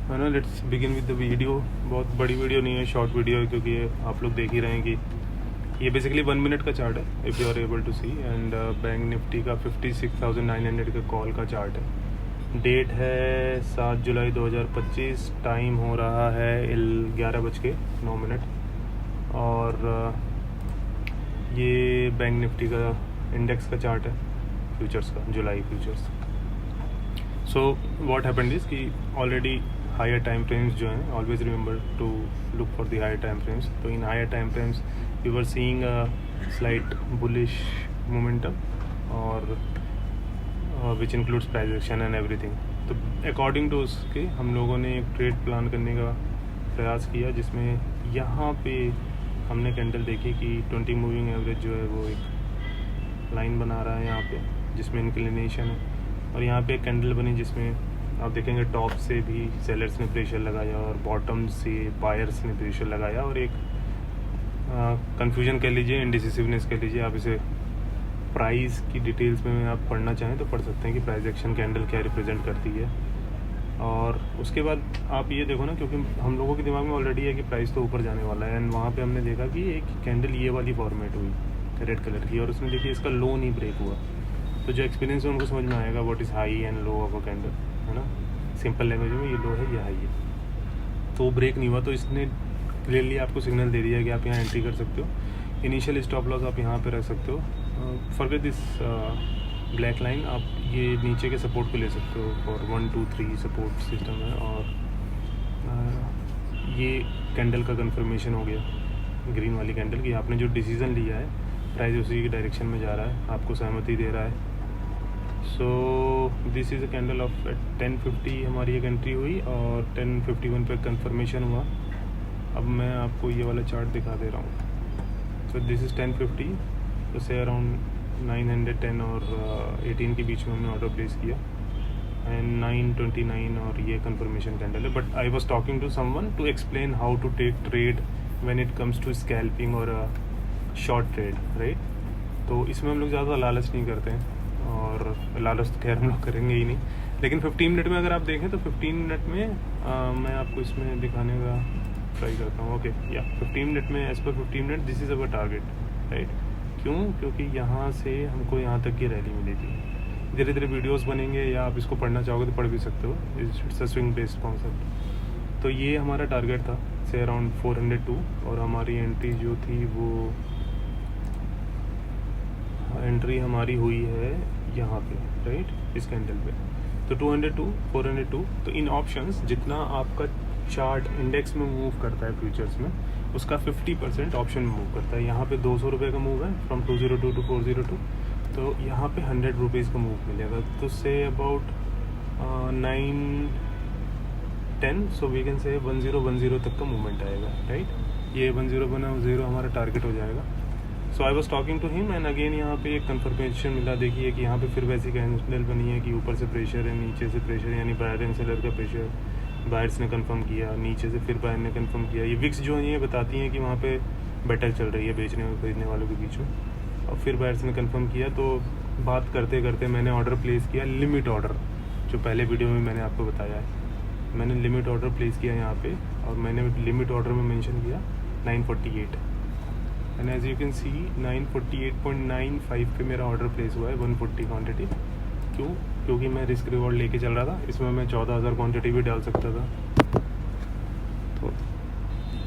है ना। Let's begin with the video. बहुत बड़ी वीडियो नहीं है, शॉर्ट वीडियो है, क्योंकि ये आप लोग देख ही रहे हैं कि ये बेसिकली 1 मिनट का चार्ट है if you are able to see. And bank Nifty का 56,900 का कॉल का चार्ट है। डेट है 7 जुलाई 2025। टाइम हो रहा है 11:09। और ये बैंक निफ्टी का इंडेक्स का चार्ट है, फ्यूचर्स का, जुलाई futures. So what happened is कि ऑलरेडी हायर टाइम फ्रेम्स जो हैं, always remember to look for the higher time frames. तो in higher time frames we were seeing a slight bullish momentum और which includes price action and everything. तो according to उसके हम लोगों ने एक ट्रेड प्लान करने का प्रयास किया, जिसमें यहाँ पे हमने कैंडल देखी कि 20 मूविंग एवरेज जो है वो एक लाइन बना रहा है यहाँ पे, जिसमें इंक्लिनेशन है। और यहाँ पे एक कैंडल बनी जिसमें आप देखेंगे टॉप से भी सेलर्स ने प्रेशर लगाया और बॉटम से बायर्स ने प्रेशर लगाया, और एक कंफ्यूजन कह लीजिए, इंडिसिसिवनेस कह लीजिए। आप इसे प्राइस की डिटेल्स में आप पढ़ना चाहें तो पढ़ सकते हैं कि प्राइस एक्शन कैंडल क्या रिप्रेजेंट करती है। और उसके बाद आप ये देखो ना, क्योंकि हम लोगों के दिमाग में ऑलरेडी है कि प्राइस तो ऊपर जाने वाला है, एंड वहाँ पे हमने देखा कि एक कैंडल ये वाली फॉर्मेट हुई रेड कलर की, और उसमें देखिए इसका लो नहीं ब्रेक हुआ। तो जो एक्सपीरियंस है उनको समझ में आएगा what is high and low of a candle, है ना। सिंपल लैंग्वेज में ये लो है, ये हाई है। तो ब्रेक नहीं हुआ, तो इसने क्लियरली आपको सिग्नल दे दिया कि आप यहाँ एंट्री कर सकते हो। इनिशियल स्टॉप लॉस आप यहाँ पे रख सकते हो। फॉरगेट दिस ब्लैक लाइन, आप ये नीचे के सपोर्ट को ले सकते हो फॉर 1 2 3 सपोर्ट सिस्टम है। और ये कैंडल का कंफर्मेशन हो गया ग्रीन वाली कैंडल की, आपने जो डिसीज़न लिया है प्राइस उसी की डायरेक्शन में जा रहा है, आपको सहमति दे रहा है। So this is a candle of 1050 हमारी एक एंट्री हुई और 1051 पे कंफर्मेशन हुआ। अब मैं आपको ये वाला चार्ट दिखा दे रहा हूँ। सो दिस इज़ 1050, तो से अराउंड 910 और 18 के बीच में हमने ऑर्डर प्लेस किया, एंड 929 और ये कंफर्मेशन कैंडल है। But I was talking to someone to explain how to take trade when it comes to scalping और शॉर्ट ट्रेड, राइट। तो इसमें हम लोग ज़्यादा लालच नहीं करते हैं, और लालच तो खैर हम लोग करेंगे ही नहीं। लेकिन 15 मिनट में अगर आप देखें तो 15 मिनट में मैं आपको इसमें दिखाने का ट्राई करता हूँ। ओके, या 15 मिनट में, as per 15 minute this is our target, right. क्यों? क्योंकि यहाँ से हमको यहाँ तक की रैली मिली थी। धीरे धीरे वीडियोस बनेंगे, या आप इसको पढ़ना चाहोगे तो पढ़ भी सकते हो। It's a swing based concept. तो ये हमारा टारगेट था से अराउंड 402, और हमारी एंट्री जो थी वो एंट्री हमारी हुई है यहाँ पे, राइट, इस कैंडल पे। तो 202 402। तो इन ऑप्शंस जितना आपका चार्ट इंडेक्स में मूव करता है फ्यूचर्स में, उसका 50% ऑप्शन में मूव करता है। यहाँ पे 200 रुपये का मूव है फ्रॉम 202 टू 402, तो यहाँ पे 100 रुपीज़ का मूव मिलेगा। तो say about 9 10, so we can say 1010 तक का मूवमेंट आएगा, राइट। ये 1010 हमारा टारगेट हो जाएगा। So I was talking to him, and again यहाँ पे एक कंफर्मेशन मिला। देखिए कि यहाँ पे फिर वैसी कैंडल बनी है कि ऊपर से प्रेशर है, नीचे से प्रेशर, यानी बायर एंड सेलर का प्रेशर। बायर्स ने कंफर्म किया, नीचे से फिर बायर ने कंफर्म किया। ये विक्स जो है ये बताती हैं कि वहाँ पे बैटल चल रही है बेचने और खरीदने वालों के बीच में, और फिर बायर्स ने कंफर्म किया। तो बात करते करते मैंने ऑर्डर प्लेस किया, लिमिट ऑर्डर, जो पहले वीडियो में मैंने आपको बताया है। मैंने लिमिट ऑर्डर प्लेस किया यहाँ पे, और मैंने लिमिट ऑर्डर में मेंशन किया 948, and as you can see 948.95 पे मेरा ऑर्डर प्लेस हुआ है 140 क्वांटिटी। क्यों? क्योंकि मैं रिस्क रिवॉर्ड लेके चल रहा था। इसमें मैं 14,000 क्वांटिटी भी डाल सकता था, तो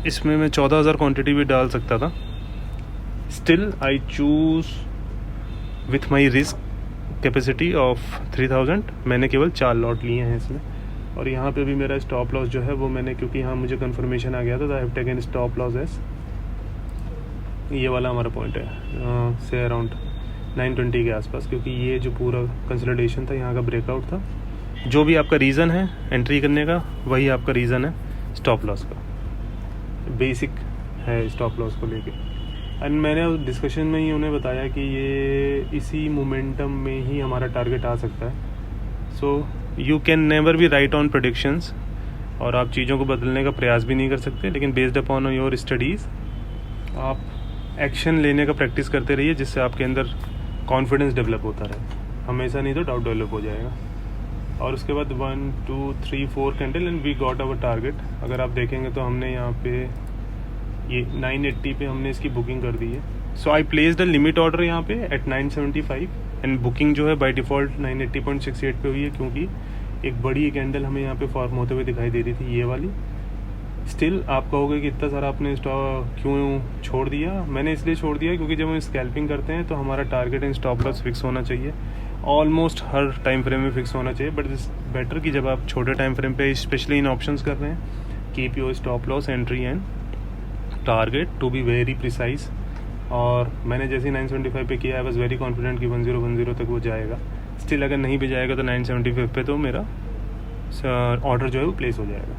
इसमें मैं 14,000 क्वांटिटी भी डाल सकता था। Still I choose with my risk capacity of 3000, मैंने केवल 4 लॉट लिए हैं इसमें। और यहाँ पे भी मेरा स्टॉप लॉस जो है वो मैंने, क्योंकि यहाँ मुझे कंफर्मेशन आ गया था, I have taken stop loss S, ये वाला हमारा पॉइंट है से अराउंड 920 के आसपास, क्योंकि ये जो पूरा कंसोलिडेशन था यहाँ का ब्रेकआउट था। जो भी आपका रीज़न है एंट्री करने का, वही आपका रीज़न है स्टॉप लॉस का, बेसिक है स्टॉप लॉस को लेके। एंड मैंने उस डिस्कशन में ही उन्हें बताया कि ये इसी मोमेंटम में ही हमारा टारगेट आ सकता है। So you can never be right on predictions, और आप चीज़ों को बदलने का प्रयास भी नहीं कर सकते, लेकिन बेस्ड अपॉन योर स्टडीज़ आप एक्शन लेने का प्रैक्टिस करते रहिए, जिससे आपके अंदर कॉन्फिडेंस डेवलप होता रहे। हमेशा नहीं तो डाउट डेवलप हो जाएगा। और उसके बाद 1 2 3 4 candle and we got our target. अगर आप देखेंगे तो हमने यहाँ पे ये 980 पे हमने इसकी बुकिंग कर दी है। So I place the limit order यहाँ पे एट 975 एंड बुकिंग जो है बाय डिफ़ॉल्ट 980.68 पे हुई है, क्योंकि एक बड़ी कैंडल हमें यहाँ पे फॉर्म होते हुए दिखाई दे रही थी, ये वाली। स्टिल आप कहोगे कि इतना सारा आपने स्टॉप क्यों छोड़ दिया। मैंने इसलिए छोड़ दिया क्योंकि जब हम स्कैल्पिंग करते हैं तो हमारा target and stop loss fix होना चाहिए, ऑलमोस्ट हर टाइम फ्रेम में फिक्स होना चाहिए। बट इट्स बेटर कि जब आप छोटे टाइम फ्रेम पे स्पेशली इन ऑप्शंस कर रहे हैं, keep your stop loss, entry and target to be very precise. और मैंने जैसे 975 पे किया, आई वॉज वेरी कॉन्फिडेंट कि 1010 तक वो जाएगा। स्टिल अगर नहीं भी जाएगा तो 975 पे तो मेरा ऑर्डर जो है वो प्लेस हो जाएगा।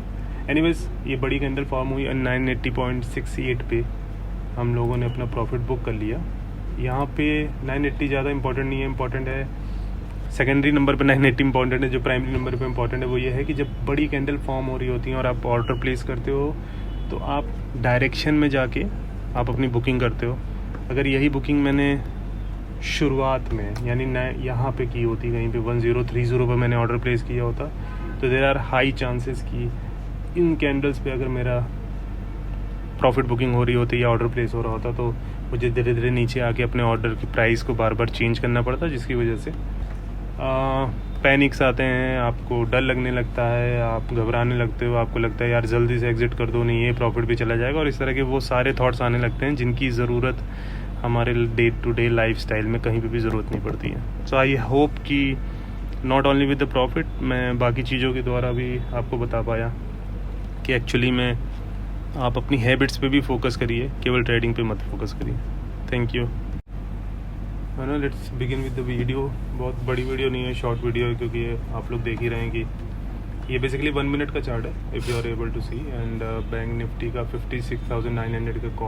एनीवेज, ये बड़ी कैंडल फॉर्म हुई 980.68 पे हम लोगों ने अपना प्रॉफिट बुक कर लिया। यहाँ पे 980 ज़्यादा इंपॉर्टेंट नहीं है, इंपॉर्टेंट है सेकेंडरी नंबर पे 980 इंपॉर्टेंट है। जो प्राइमरी नंबर पे इंपॉर्टेंट है वो ये है कि जब बड़ी कैंडल फॉर्म हो रही होती हैं और आप ऑर्डर प्लेस करते हो तो आप डायरेक्शन में जाके आप अपनी बुकिंग करते हो। अगर यही बुकिंग मैंने शुरुआत में यानी यहाँ पे की होती, कहीं पे 1030 पे मैंने ऑर्डर प्लेस किया होता, तो देयर आर हाई चांसेस कि इन कैंडल्स पे अगर मेरा प्रॉफिट बुकिंग हो रही होती या ऑर्डर प्लेस हो रहा होता तो मुझे धीरे धीरे नीचे आके अपने ऑर्डर की प्राइस को बार बार चेंज करना पड़ता, जिसकी वजह से पैनिक्स आते हैं, आपको डर लगने लगता है, आप घबराने लगते हो, आपको लगता है यार जल्दी से एग्जिट कर दो, नहीं ये प्रॉफिट भी चला जाएगा, और इस तरह के वो सारे थॉट्स आने लगते हैं जिनकी ज़रूरत हमारे day to day lifestyle में कहीं पे भी ज़रूरत नहीं पड़ती है। सो आई होप कि not only with the profit, मैं बाकी चीज़ों के द्वारा भी आपको बता पाया कि एक्चुअली में आप अपनी हैबिट्स पे भी फोकस करिए, केवल ट्रेडिंग पे मत फोकस करिए। Thank you. है ना, let's begin with the video. बहुत बड़ी वीडियो नहीं है, शॉर्ट वीडियो है, क्योंकि आप लोग देख ही रहे हैं कि ये बेसिकली 1 मिनट का चार्ट है, if you are able to see. And bank Nifty का 56,900 का